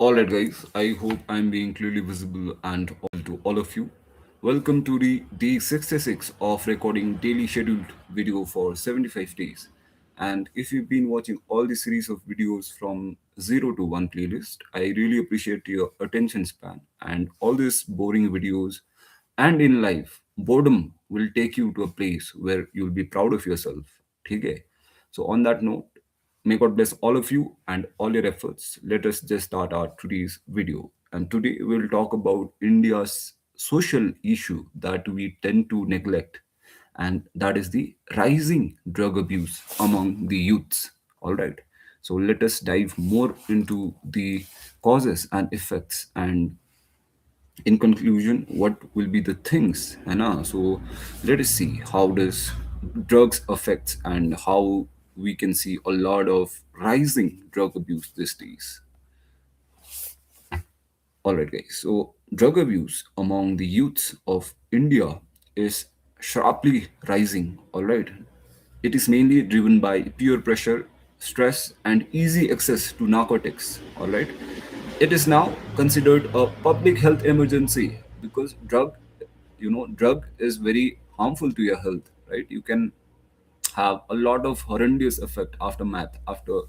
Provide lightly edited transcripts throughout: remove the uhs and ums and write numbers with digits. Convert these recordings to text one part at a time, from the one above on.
Alright, guys, I hope I'm being clearly visible and all to all of you. Welcome to the day 66 of recording daily scheduled video for 75 days. And if you've been watching all the series of videos from 0 to 1 playlist, I really appreciate your attention span and all these boring videos. And in life, boredom will take you to a place where you'll be proud of yourself. Okay? So, on that note, may God bless all of you and all your efforts. Let us just start our today's video. And today we'll talk about India's social issue that we tend to neglect, and that is the rising drug abuse among the youths. All right. So let us dive more into the causes and effects, and in conclusion what will be the things, so let us see how does drugs affects and how we can see a lot of rising drug abuse these days. All right, guys. So, drug abuse among the youths of India is sharply rising. All right. It is mainly driven by peer pressure, stress, and easy access to narcotics. All right. It is now considered a public health emergency because drug is very harmful to your health, right? You can have a lot of horrendous effect aftermath after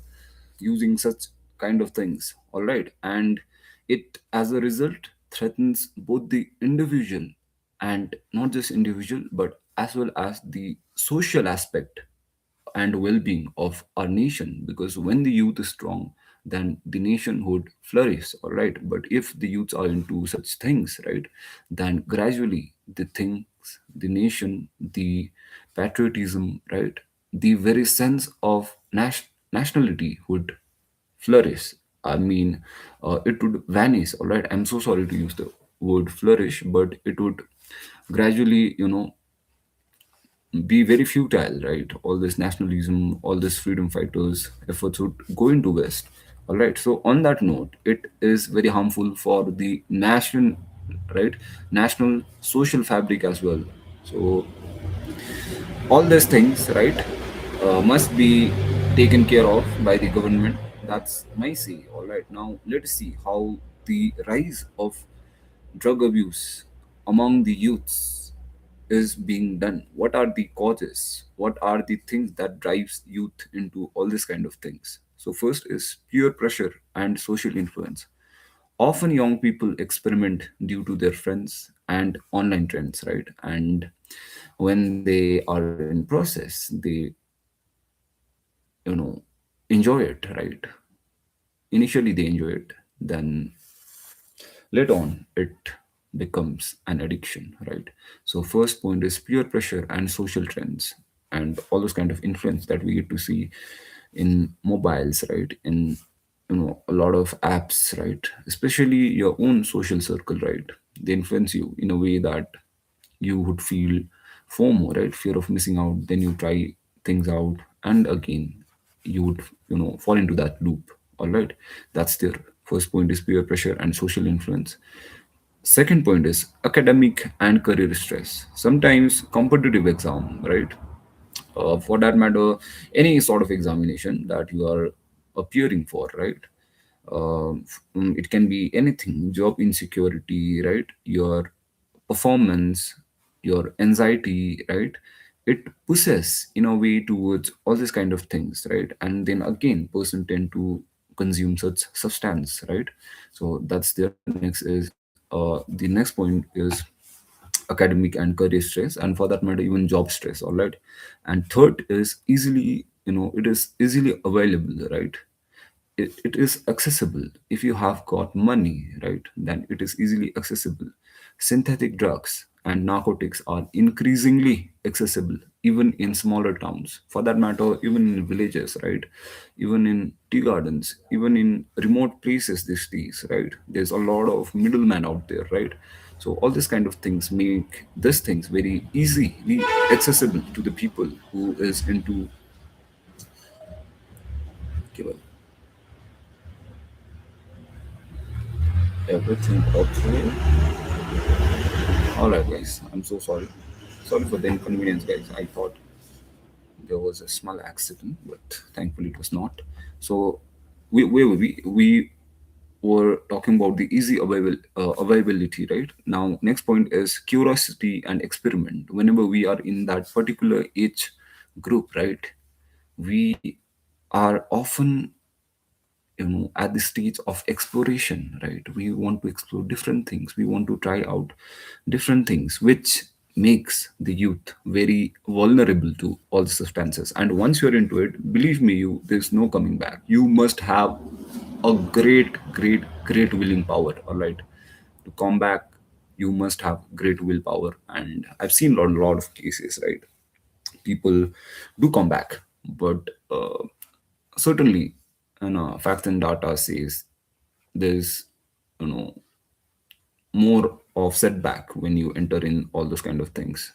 using such kind of things, all right, and it as a result threatens both the individual and not just individual but as well as the social aspect and well-being of our nation, because when the youth is strong then the nation would flourish, all right, but if the youths are into such things, right, then gradually the things, the nation, the patriotism, right, the very sense of nationality would flourish. I mean, it would vanish, all right. I'm so sorry to use the word flourish, but it would gradually, be very futile, right? All this nationalism, all this freedom fighters efforts would go into West. All right. So on that note, it is very harmful for the national, right, national social fabric as well. So all these things, right, must be taken care of by the government. That's my say. All right. Now let's see how the rise of drug abuse among the youths is being done. What are the causes? What are the things that drives youth into all this kind of things? So first is peer pressure and social influence. Often young people experiment due to their friends and online trends, right? And when they are in process, they you know enjoy it, right? Initially they enjoy it, then later on it becomes an addiction, right? So first point is peer pressure and social trends and all those kind of influence that we get to see in mobiles, right, in a lot of apps, right, especially your own social circle, right, they influence you in a way that you would feel FOMO, right, fear of missing out, then you try things out and again you would fall into that loop, all right. That's their first point is peer pressure and social influence. Second point is academic and career stress. Sometimes competitive exam, right? For that matter, any sort of examination that you are appearing for, right? It can be anything, job insecurity, right? Your performance, your anxiety, right? It pushes in a way towards all these kind of things, right? And then again, person tend to consume such substance, right? So that's the next is the next point is academic and career stress, and for that matter even job stress, all right. And third is easily, it is easily available, right. It is accessible. If you have got money, right, then it is easily accessible. Synthetic drugs and narcotics are increasingly accessible even in smaller towns, for that matter even in villages, right, even in tea gardens, even in remote places these days, right, there's a lot of middlemen out there, right. So all these kind of things make these things very easily accessible to the people who is into, okay, well, everything okay. All right, guys. I'm so sorry. Sorry for the inconvenience, guys. I thought there was a small accident, but thankfully it was not. So we we're talking about the easy availability, right? Now, next point is curiosity and experiment. Whenever we are in that particular age group, right, we are often, at the stage of exploration, right? We want to explore different things, we want to try out different things, which makes the youth very vulnerable to all the substances. And once you're into it, believe me, you there's no coming back. You must have a great willing power, all right, to come back. You must have great willpower. And I've seen a lot of cases, right? People do come back, but certainly, facts and data says there's, you know more of setback when you enter in all those kind of things.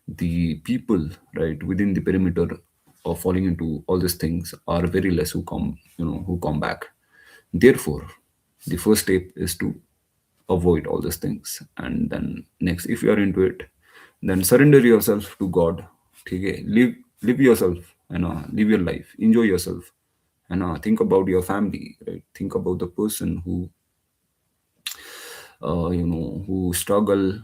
The people, right, within the perimeter of falling into all these things are very less who come back. Therefore, the first step is to avoid all these things. And then next, if you are into it, then surrender yourself to God. Okay, live yourself, live your life, enjoy yourself, and think about your family, right? Think about the person who struggle,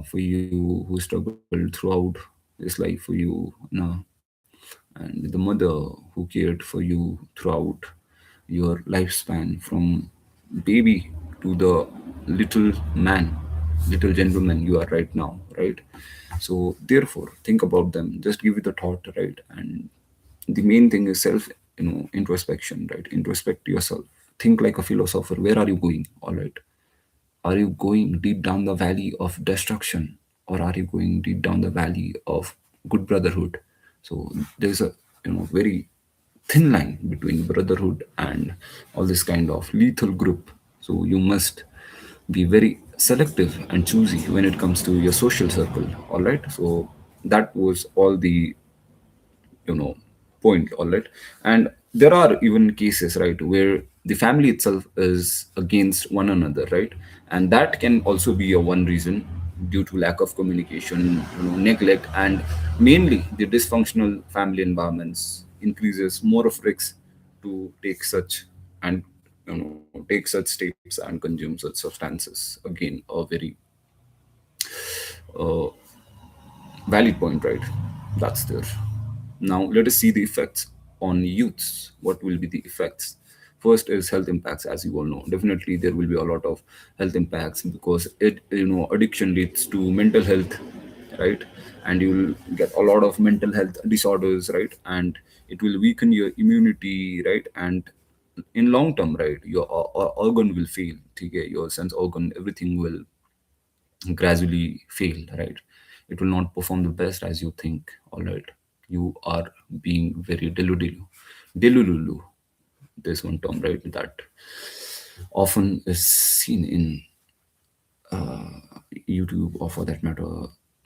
for you, who struggled throughout his life for you, and the mother who cared for you throughout your lifespan, from baby to the little man, little gentleman you are right now, right? So therefore, think about them. Just give it a thought, right? And the main thing is self, introspection, right? Introspect yourself. Think like a philosopher. Where are you going? All right. Are you going deep down the valley of destruction, or are you going deep down the valley of good brotherhood? So there's a, very thin line between brotherhood and all this kind of lethal group. So you must be very selective and choosy when it comes to your social circle. All right. So that was all the, you know point, all right. And there are even cases, right, where the family itself is against one another, right? And that can also be a one reason, due to lack of communication, neglect, and mainly the dysfunctional family environments increases more of risks to take such and take such steps and consume such substances. Again, a very uh, valid point, right? That's there. Now, let us see the effects on youths. What will be the effects? First is health impacts, as you all know. Definitely, there will be a lot of health impacts, because addiction leads to mental health, right? And you will get a lot of mental health disorders, right? And it will weaken your immunity, right? And in long term, right, your organ will fail. Okay? Your sense organ, everything will gradually fail, right? It will not perform the best as you think, all right? You are being very delulu. There's one term, right, that often is seen in YouTube, or for that matter,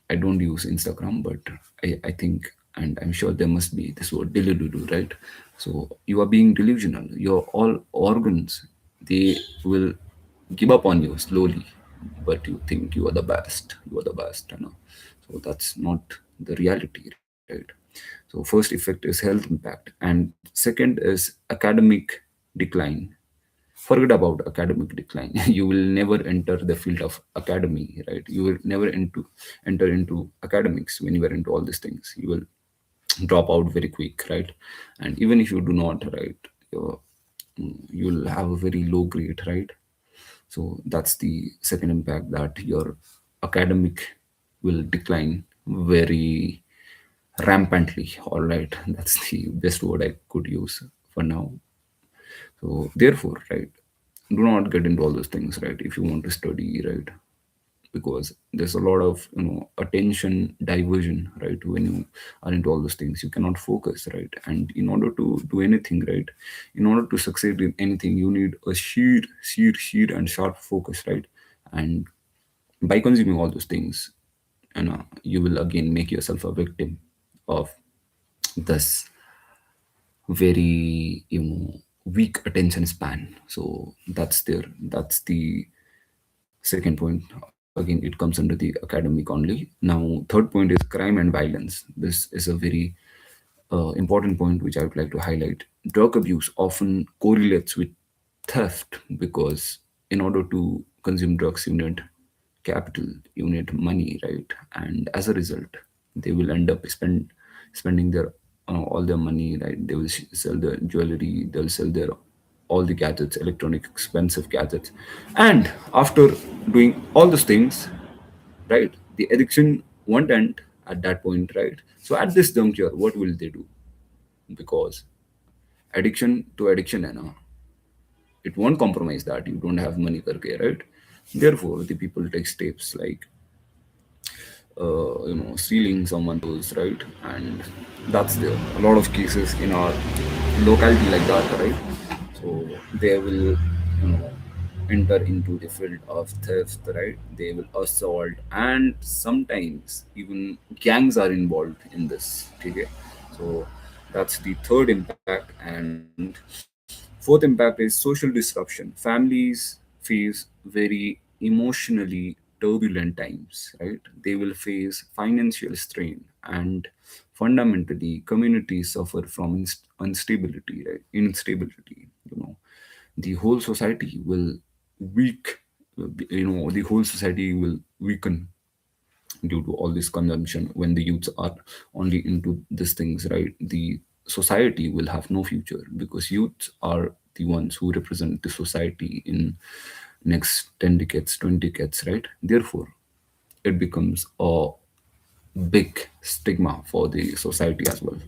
I don't use Instagram, but I think, and I'm sure there must be this word delulu, right? So you are being delusional. Your all organs, they will give up on you slowly, but you think you are the best. You are the best. So that's not the reality, right? So first effect is health impact, and second is academic decline. Forget about academic decline. You will never enter the field of academy, right? You will never enter into academics. When you are into all these things, you will drop out very quick, right? And even if you do not, right, you'll have a very low grade, right? So that's the second impact, that your academic will decline very rampantly, all right. That's the best word I could use for now. So therefore, right, do not get into all those things, right, if you want to study, right? Because there's a lot of, attention diversion, right? When you are into all those things, you cannot focus, right? And in order to do anything, right, in order to succeed in anything, you need a sheer and sharp focus, right? And by consuming all those things, you will again make yourself a victim of this very, weak attention span. So that's the second point. Again, it comes under the academic only. Now, third point is crime and violence. This is a very important point which I would like to highlight. Drug abuse often correlates with theft, because in order to consume drugs you need capital, you need money, right? And as a result they will end up spending their all their money, right? They will sell their jewelry, they'll sell their all the gadgets, electronic expensive gadgets. And after doing all those things, right, the addiction won't end at that point, right? So at this juncture what will they do? Because addiction to addiction है ना, it won't compromise that you don't have money karke, right? Therefore the people take steps like stealing someone those, right? And that's there a lot of cases in our locality like that, right? So they will enter into the field of theft, right? They will assault, and sometimes even gangs are involved in this, okay? So that's the third impact. And fourth impact is social disruption. Families face very emotionally turbulent times, right? They will face financial strain, and fundamentally communities suffer from instability, right? Instability, the whole society will weak, the whole society will weaken due to all this consumption. When the youths are only into these things, right, the society will have no future, because youths are the ones who represent the society in next 10 decades, 20 decades, right? Therefore it becomes a big stigma for the society as well.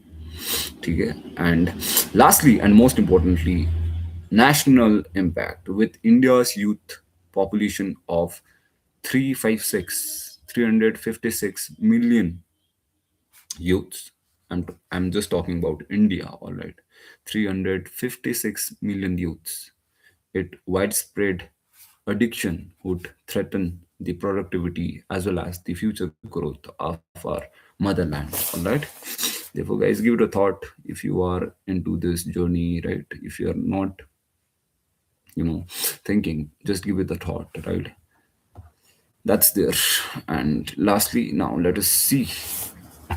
Okay? And lastly and most importantly, national impact. With India's youth population of 356 million youths. I'm just talking about India, all right. 356 million youths. It widespread addiction would threaten the productivity as well as the future growth of our motherland. All right. Therefore, guys, give it a thought if you are into this journey, right? If you are not, thinking, just give it a thought, right? That's there. And lastly, now let us see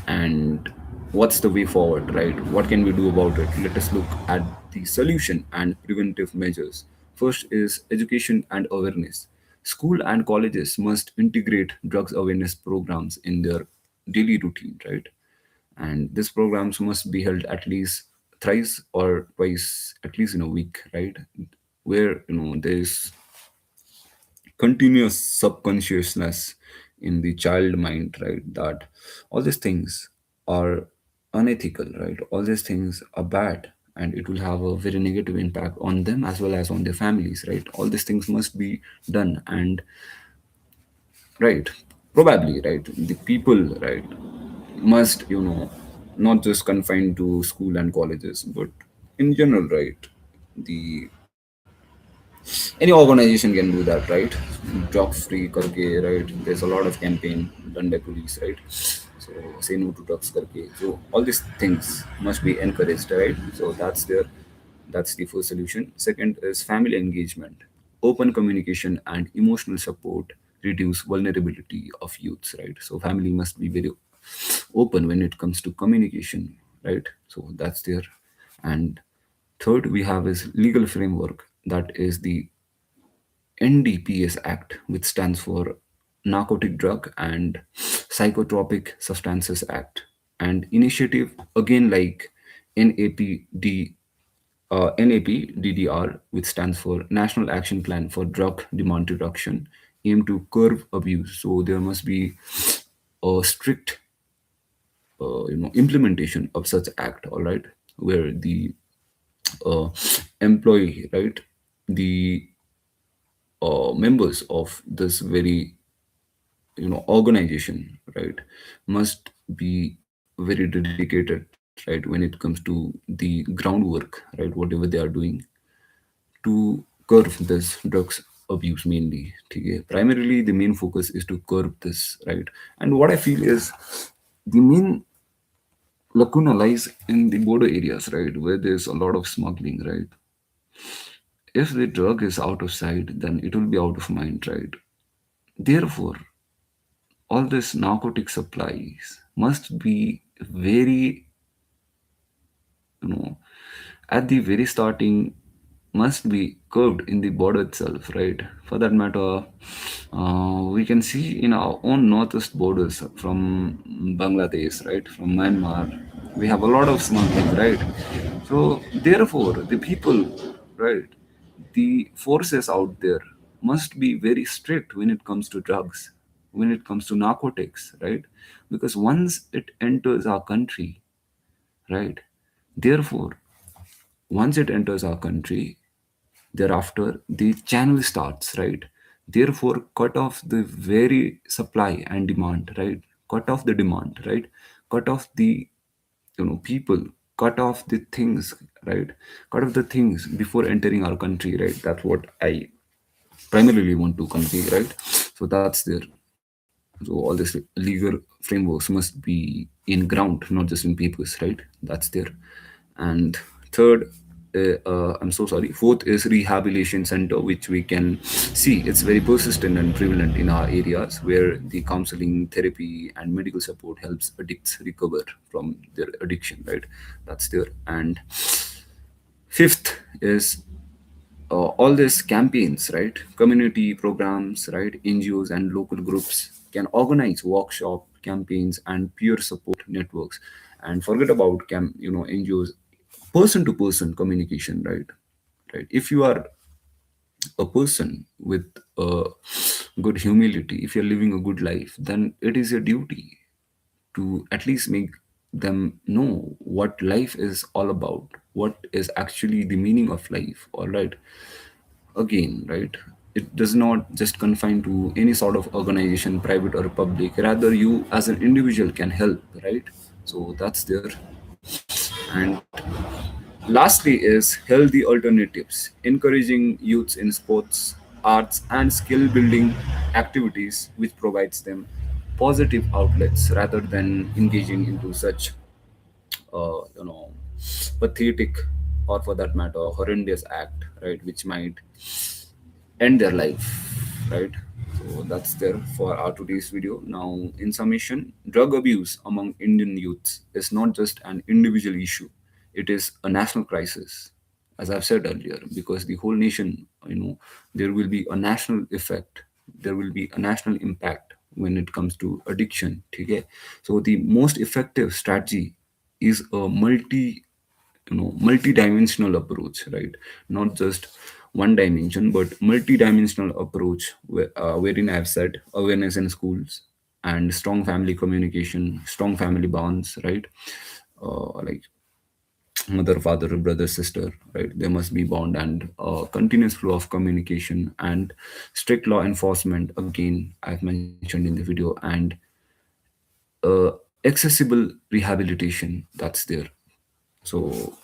and what's the way forward, right? What can we do about it? Let us look at the solution and preventive measures. First is education and awareness. School and colleges must integrate drugs awareness programs in their daily routine, right? And these programs must be held at least thrice or twice, at least in a week, right? Where there's continuous subconsciousness in the child mind, right? That all these things are unethical, right? All these things are bad, and it will have a very negative impact on them as well as on their families, right? All these things must be done. And right, probably, right, the people, right, must not just confined to school and colleges, but in general, right, the any organization can do that, right? Drugs free karke, right? There's a lot of campaign done by police, right? So say no to drugs karke. So all these things must be encouraged, right? So that's the first solution. Second is family engagement. Open communication and emotional support reduce vulnerability of youths, right? So family must be very open when it comes to communication, right? So that's there. And third we have is legal framework. That is the NDPS Act, which stands for Narcotic Drug and Psychotropic Substances Act, and initiative again like NAPD, NAPDDR, which stands for National Action Plan for Drug Demand Reduction, aim to curb abuse. So there must be a strict, implementation of such act. All right, where the uh, employee, right, the members of this very organization, right, must be very dedicated, right, when it comes to the groundwork, right, whatever they are doing to curb this drugs abuse mainly. Okay? Primarily the main focus is to curb this, right? And what I feel is the main lacuna lies in the border areas, right, where there's a lot of smuggling, right? If the drug is out of sight, then it will be out of mind, right? Therefore all this narcotic supplies must be very, you know at the very starting, must be curved in the border itself, right? For that matter, we can see in our own northeast borders from Bangladesh, right, from Myanmar, we have a lot of smuggling, right? So therefore, the people, right, the forces out there must be very strict when it comes to drugs, when it comes to narcotics, right? Because once it enters our country, right, therefore, once it enters our country, thereafter the channel starts, right? Therefore, cut off the very supply and demand, right? Cut off the demand, right? Cut off the, people, cut off the things, right? Cut off the things before entering our country, right? That's what I primarily want to convey, right? So that's there. So all this legal frameworks must be in ground, not just in papers, right? That's there. And third, I'm so sorry. Fourth is rehabilitation center, which we can see it's very persistent and prevalent in our areas where the counseling, therapy, and medical support helps addicts recover from their addiction, right? That's there. And fifth is all these campaigns, right? Community programs, right? NGOs and local groups can organize workshop campaigns and peer support networks. And forget about NGOs, person to person communication, right? Right. If you are a person with good humility, if you're living a good life, then it is your duty to at least make them know what life is all about, what is actually the meaning of life. All right. Again, right, it does not just confine to any sort of organization, private or public, rather you as an individual can help, right? So that's there. And lastly is healthy alternatives, encouraging youths in sports, arts and skill building activities which provides them positive outlets rather than engaging into such you know pathetic, or for that matter horrendous act, right, which might end their life, right? So that's there for our today's video. Now, in summation, drug abuse among Indian youths is not just an individual issue; it is a national crisis, as I've said earlier, because the whole nation, there will be a national effect, there will be a national impact when it comes to addiction. Okay, so the most effective strategy is a multi-dimensional approach, right? Not just one dimension but multi-dimensional approach, wherein I've said awareness in schools and strong family communication, strong family bonds, right? Like mother, father, brother, sister, right? There must be bond and continuous flow of communication and strict law enforcement, again I've mentioned in the video, and accessible rehabilitation, that's there. So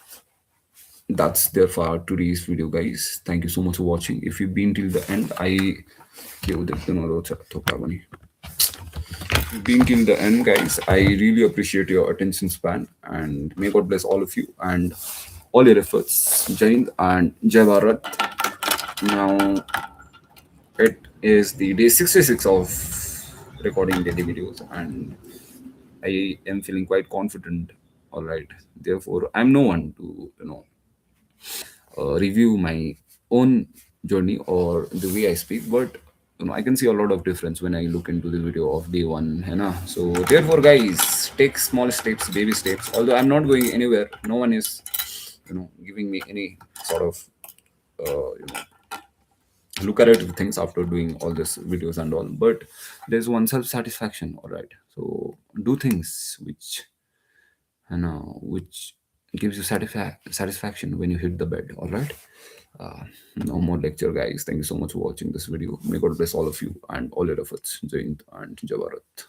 that's there for our today's video, guys. Thank you so much for watching. If you've been till the end, been till the end, guys, I really appreciate your attention span, and may God bless all of you and all your efforts. Jai Hind and Jai Bharat. Now it is the day 66 of recording daily videos, and I am feeling quite confident. All right. Therefore, I'm no one to review my own journey or the way I speak, but I can see a lot of difference when I look into the video of day one, है ना? So therefore, guys, take small steps, baby steps. Although I'm not going anywhere, no one is, giving me any sort of, lucrative things after doing all these videos and all. But there's one self satisfaction. All right. So do things which gives you satisfaction when you hit the bed. All right. No more lecture, guys. Thank you so much for watching this video. May God bless all of you and all your efforts. Jai Hind and Jai Bharat.